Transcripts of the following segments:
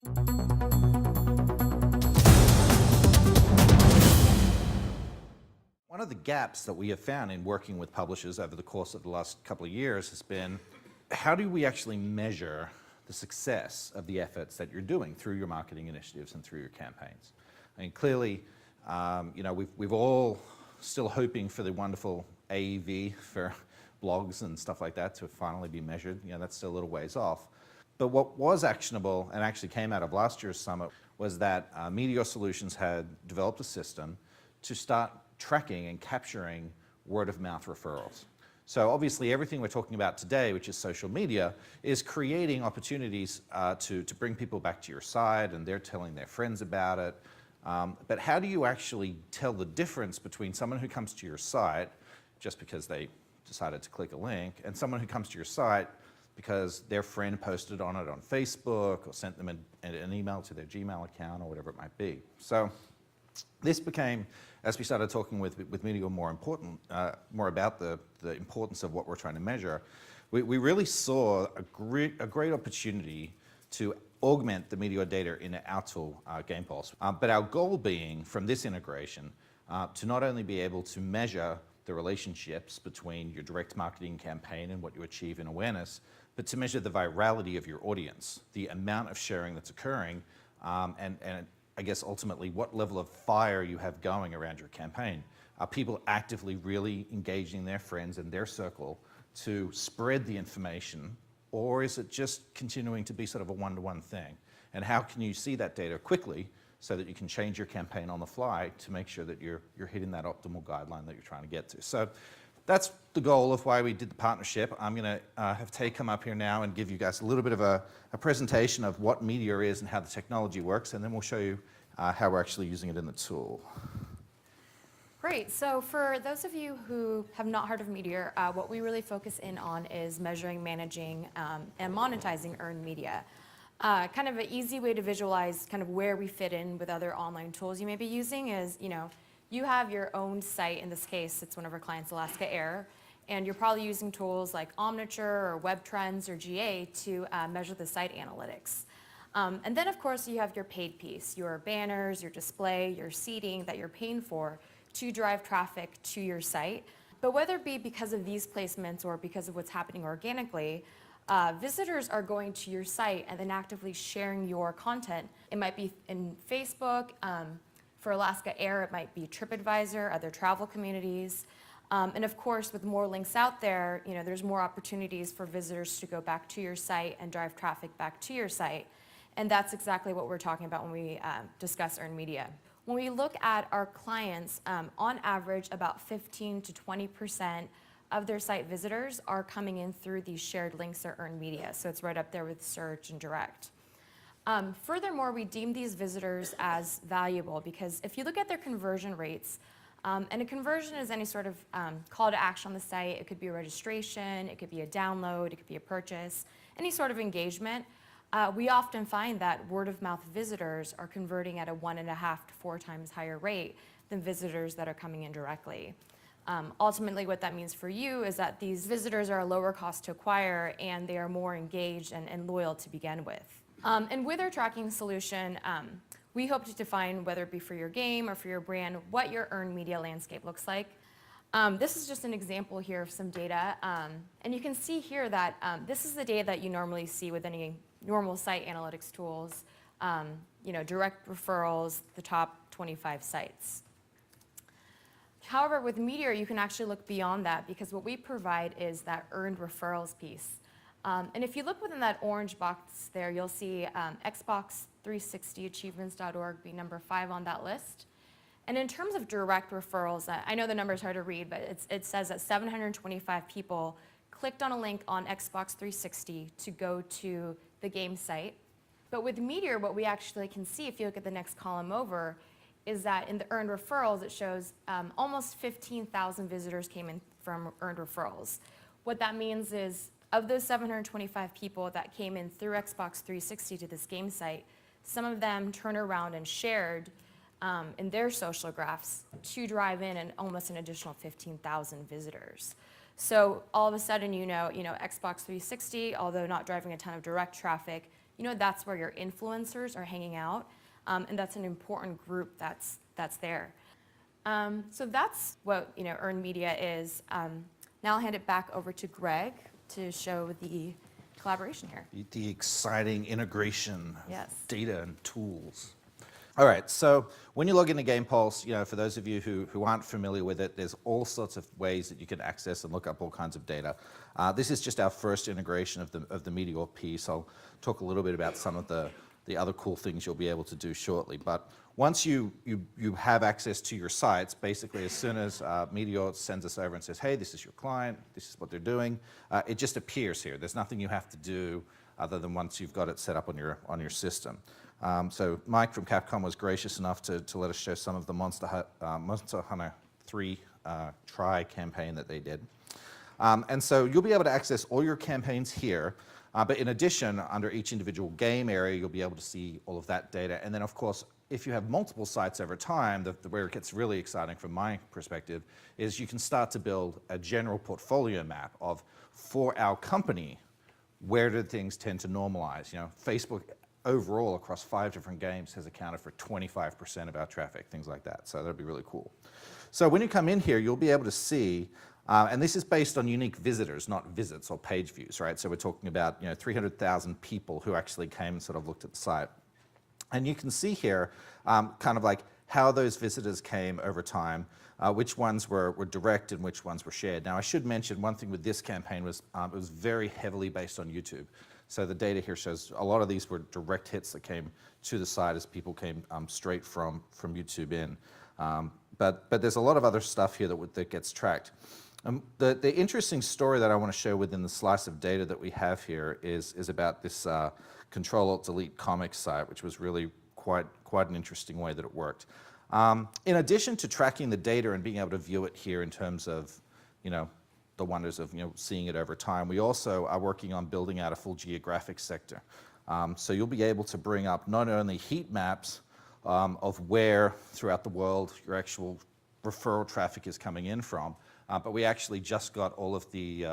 One of the gaps that we have found in working with publishers over the course of the last couple of years has been, how do we actually measure the success of the efforts that you're doing through your marketing initiatives and through your campaigns? I mean, clearly, we've all still hoping for the wonderful AEV for blogs and stuff like that to finally be measured. That's still a little ways off. But what was actionable and actually came out of last year's summit was that Meteor Solutions had developed a system to start tracking and capturing word-of-mouth referrals. So obviously everything we're talking about today, which is social media, is creating opportunities to bring people back to your site, and they're telling their friends about it. But how do you actually tell the difference between someone who comes to your site just because they decided to click a link and someone who comes to your site because their friend posted on it on Facebook or sent them an email to their Gmail account or whatever it might be? So this became, as we started talking with Meteor more about the importance of what we're trying to measure, we really saw a great opportunity to augment the Meteor data in our tool, GamePulse. But our goal being, from this integration, to not only be able to measure the relationships between your direct marketing campaign and what you achieve in awareness, but to measure the virality of your audience, the amount of sharing that's occurring, and I guess ultimately what level of fire you have going around your campaign. Are people actively really engaging their friends and their circle to spread the information, or is it just continuing to be sort of a one-to-one thing? And how can you see that data quickly so that you can change your campaign on the fly to make sure that you're hitting that optimal guideline that you're trying to get to? So that's the goal of why we did the partnership. I'm going to have Tae come up here now and give you guys a little bit of a presentation of what Meteor is and how the technology works, and then we'll show you how we're actually using it in the tool. Great. So for those of you who have not heard of Meteor, what we really focus in on is measuring, managing, and monetizing earned media. Kind of an easy way to visualize kind of where we fit in with other online tools you may be using is, you have your own site. In this case, it's one of our clients, Alaska Air, and you're probably using tools like Omniture or Web Trends or GA to measure the site analytics. And then, of course, you have your paid piece, your banners, your display, your seating that you're paying for to drive traffic to your site. But whether it be because of these placements or because of what's happening organically, visitors are going to your site and then actively sharing your content. It might be in Facebook. For Alaska Air, it might be TripAdvisor, other travel communities. And of course, with more links out there, there's more opportunities for visitors to go back to your site and drive traffic back to your site. And that's exactly what we're talking about when we discuss earned media. When we look at our clients, on average, about 15 to 20% of their site visitors are coming in through these shared links or earned media. So it's right up there with search and direct. Furthermore, we deem these visitors as valuable because if you look at their conversion rates, and a conversion is any sort of call to action on the site. It could be a registration, it could be a download, it could be a purchase, any sort of engagement. We often find that word-of-mouth visitors are converting at a 1.5 to 4 times higher rate than visitors that are coming in directly. Ultimately, what that means for you is that these visitors are a lower cost to acquire and they are more engaged and loyal to begin with. And with our tracking solution, we hope to define, whether it be for your game or for your brand, what your earned media landscape looks like. This is just an example here of some data. And you can see here that this is the data that you normally see with any normal site analytics tools, direct referrals, the top 25 sites. However, with Meteor, you can actually look beyond that because what we provide is that earned referrals piece. And if you look within that orange box there, you'll see Xbox360achievements.org be number 5 on that list. And in terms of direct referrals, I know the number's hard to read, but it says that 725 people clicked on a link on Xbox 360 to go to the game site. But with Meteor, what we actually can see, if you look at the next column over, is that in the earned referrals, it shows almost 15,000 visitors came in from earned referrals. What that means is, of those 725 people that came in through Xbox 360 to this game site, some of them turned around and shared in their social graphs to drive in almost an additional 15,000 visitors. So all of a sudden, Xbox 360, although not driving a ton of direct traffic, that's where your influencers are hanging out, and that's an important group that's there. So that's what earned media is. Now I'll hand it back over to Greg to show the collaboration here. The exciting integration Yes. of data and tools. All right, so when you log into GamePulse, for those of you who aren't familiar with it, there's all sorts of ways that you can access and look up all kinds of data. This is just our first integration of the Meteor piece. I'll talk a little bit about some of the other cool things you'll be able to do shortly. But once you have access to your sites, basically as soon as Meteor sends us over and says, hey, this is your client, this is what they're doing, it just appears here. There's nothing you have to do other than once you've got it set up on your system. So Mike from Capcom was gracious enough to let us show some of the Monster Hunter 3 Try campaign that they did. And so you'll be able to access all your campaigns here, but in addition, under each individual game area, you'll be able to see all of that data. And then, of course, if you have multiple sites over time, where it gets really exciting from my perspective, is you can start to build a general portfolio map of, for our company, where do things tend to normalize? Facebook overall across 5 different games has accounted for 25% of our traffic, things like that. So that'll be really cool. So when you come in here, you'll be able to see, and this is based on unique visitors, not visits or page views, right? So we're talking about 300,000 people who actually came and sort of looked at the site. And you can see here kind of like how those visitors came over time, which ones were direct and which ones were shared. Now I should mention one thing with this campaign was it was very heavily based on YouTube. So the data here shows a lot of these were direct hits that came to the site as people came straight from YouTube in. But there's a lot of other stuff here that gets tracked. The interesting story that I want to show within the slice of data that we have here is about this Control-Alt-Delete comics site, which was really quite an interesting way that it worked. In addition to tracking the data and being able to view it here in terms of, the wonders of seeing it over time, we also are working on building out a full geographic sector. So you'll be able to bring up not only heat maps of where throughout the world your actual referral traffic is coming in from, but we actually just got all of the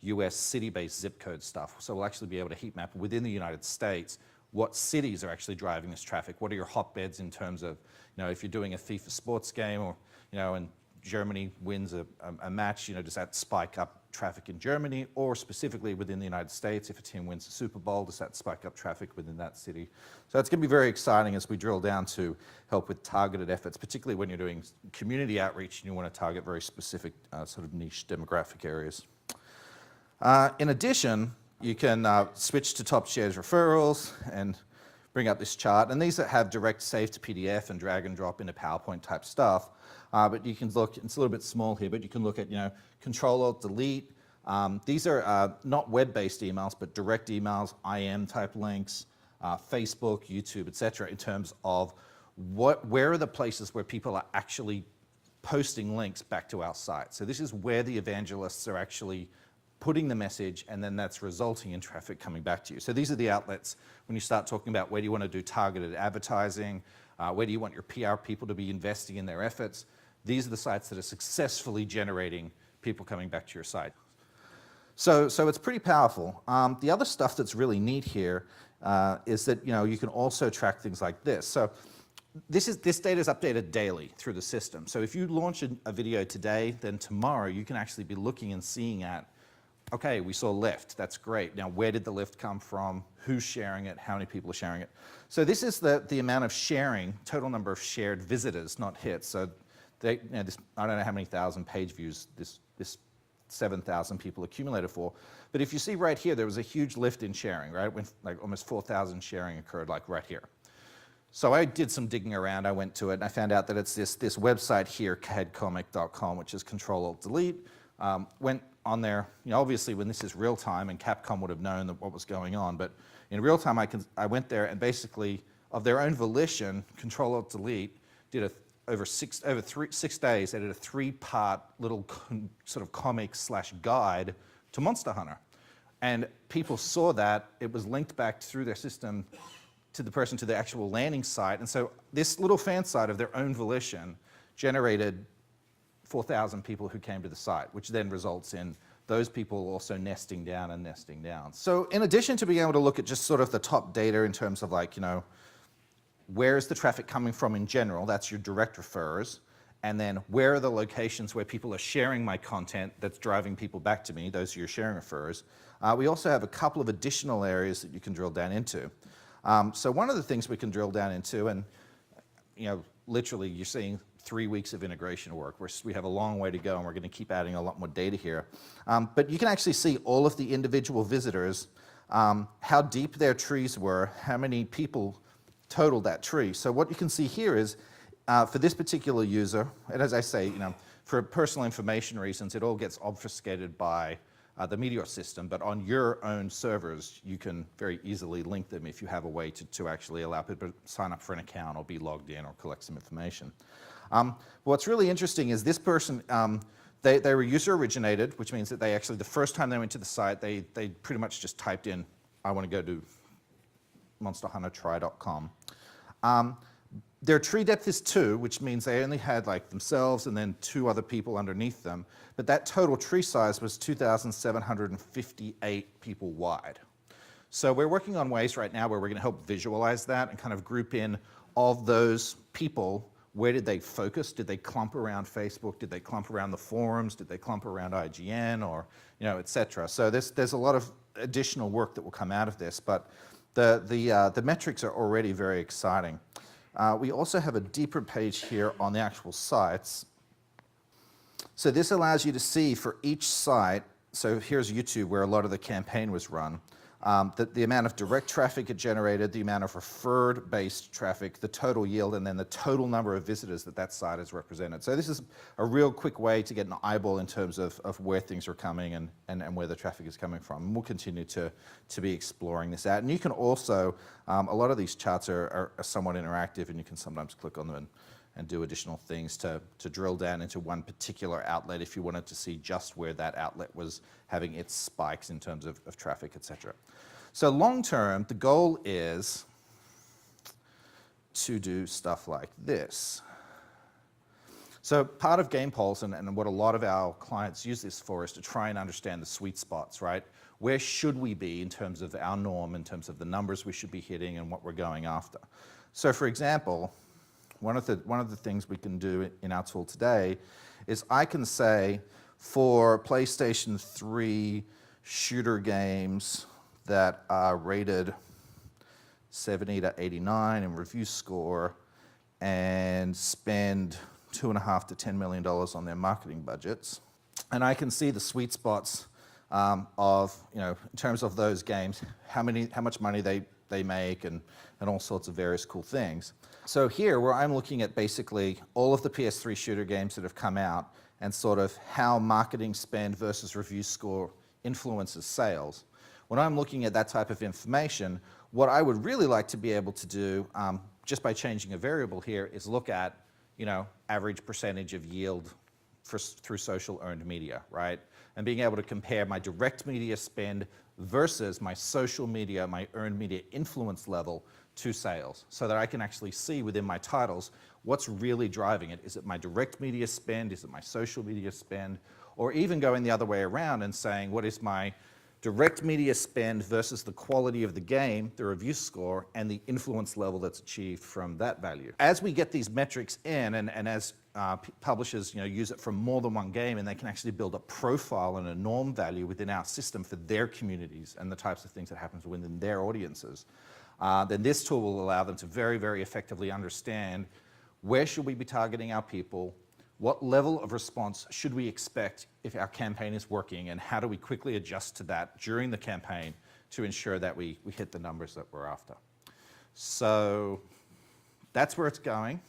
US city-based zip code stuff. So we'll actually be able to heat map within the United States what cities are actually driving this traffic. What are your hotbeds in terms of, if you're doing a FIFA sports game or, and Germany wins a match, does that spike up traffic in Germany, or specifically within the United States, if a team wins the Super Bowl, does that spike up traffic within that city? So it's going to be very exciting as we drill down to help with targeted efforts, particularly when you're doing community outreach and you want to target very specific sort of niche demographic areas. In addition, you can switch to top shares referrals and bring up this chart. And these that have direct save to PDF and drag and drop into PowerPoint type stuff. But you can look, it's a little bit small here, but you can look at, Control-Alt-Delete. These are not web-based emails, but direct emails, IM type links, Facebook, YouTube, et cetera, in terms of where are the places where people are actually posting links back to our site. So this is where the evangelists are actually putting the message, and then that's resulting in traffic coming back to you. So these are the outlets when you start talking about where do you want to do targeted advertising, where do you want your PR people to be investing in their efforts. These are the sites that are successfully generating people coming back to your site. So it's pretty powerful. The other stuff that's really neat here is that you can also track things like this. So this data is updated daily through the system. So if you launch a video today, then tomorrow you can actually be looking and seeing at, okay, we saw lift, that's great. Now where did the lift come from? Who's sharing it? How many people are sharing it? So this is the amount of sharing, total number of shared visitors, not hits. So I don't know how many thousand page views this 7,000 people accumulated for. But if you see right here, there was a huge lift in sharing, right? When like almost 4,000 sharing occurred like right here. So I did some digging around, I went to it, and I found out that it's this website here, cadcomic.com, which is Control-Alt-Delete. Went on there, obviously when this is real time, and Capcom would have known what was going on, but in real time I went there and basically, of their own volition, Control-Alt-Delete did over 6 days, they did a 3-part little sort of comic / guide to Monster Hunter. And people saw that, it was linked back through their system to the actual landing site. And so this little fan site of their own volition generated 4,000 people who came to the site, which then results in those people also nesting down and nesting down. So in addition to being able to look at just sort of the top data in terms of like, where is the traffic coming from in general, that's your direct referrers, and then where are the locations where people are sharing my content that's driving people back to me, those are your sharing referrers. We also have a couple of additional areas that you can drill down into. So one of the things we can drill down into, and literally you're seeing 3 weeks of integration work. We have a long way to go, and we're going to keep adding a lot more data here. But you can actually see all of the individual visitors, how deep their trees were, how many people totaled that tree. So what you can see here is, for this particular user, and as I say, for personal information reasons, it all gets obfuscated by the Meteor system, but on your own servers, you can very easily link them if you have a way to actually allow people to sign up for an account or be logged in or collect some information. What's really interesting is this person, they were user originated, which means that they actually, the first time they went to the site, they pretty much just typed in, I want to go to monsterhuntertry.com. Their tree depth is 2, which means they only had like themselves and then 2 other people underneath them. But that total tree size was 2,758 people wide. So we're working on ways right now where we're going to help visualize that and kind of group in of those people. Where did they focus? Did they clump around Facebook? Did they clump around the forums? Did they clump around IGN, or et cetera? So there's a lot of additional work that will come out of this, but the metrics are already very exciting. We also have a deeper page here on the actual sites. So this allows you to see for each site, so here's YouTube where a lot of the campaign was run, the amount of direct traffic it generated, the amount of referred-based traffic, the total yield, and then the total number of visitors that site has represented. So this is a real quick way to get an eyeball in terms of where things are coming and where the traffic is coming from. And we'll continue to be exploring this out. And you can also, a lot of these charts are somewhat interactive, and you can sometimes click on them and do additional things to drill down into one particular outlet if you wanted to see just where that outlet was having its spikes in terms of traffic, et cetera. So long term, the goal is to do stuff like this. So part of Game Pulse, and what a lot of our clients use this for, is to try and understand the sweet spots, right? Where should we be in terms of our norm, in terms of the numbers we should be hitting and what we're going after? So for example, one of the things we can do in our tool today is I can say for PlayStation 3 shooter games that are rated 70 to 89 in review score and spend $2.5 to $10 million on their marketing budgets, and I can see the sweet spots of, in terms of those games, how much money they make and all sorts of various cool things. So here, where I'm looking at basically all of the PS3 shooter games that have come out and sort of how marketing spend versus review score influences sales, when I'm looking at that type of information, what I would really like to be able to do, just by changing a variable here, is look at, average percentage of yield through social earned media, right? And being able to compare my direct media spend versus my social media, my earned media influence level to sales, so that I can actually see within my titles what's really driving it. Is it my direct media spend? Is it my social media spend? Or even going the other way around and saying, what is my direct media spend versus the quality of the game, the review score, and the influence level that's achieved from that value. As we get these metrics in, and as publishers use it from more than one game, and they can actually build a profile and a norm value within our system for their communities and the types of things that happen within their audiences, then this tool will allow them to very, very effectively understand where should we be targeting our people, what level of response should we expect if our campaign is working, and how do we quickly adjust to that during the campaign to ensure that we hit the numbers that we're after. So that's where it's going.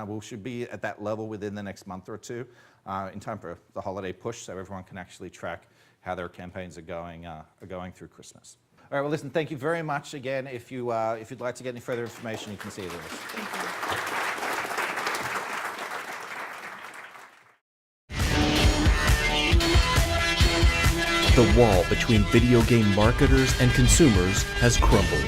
We should be at that level within the next month or two in time for the holiday push, so everyone can actually track how their campaigns are going through Christmas. All right, well, listen, thank you very much again. If you'd like to get any further information, you can see it in this. The wall between video game marketers and consumers has crumbled.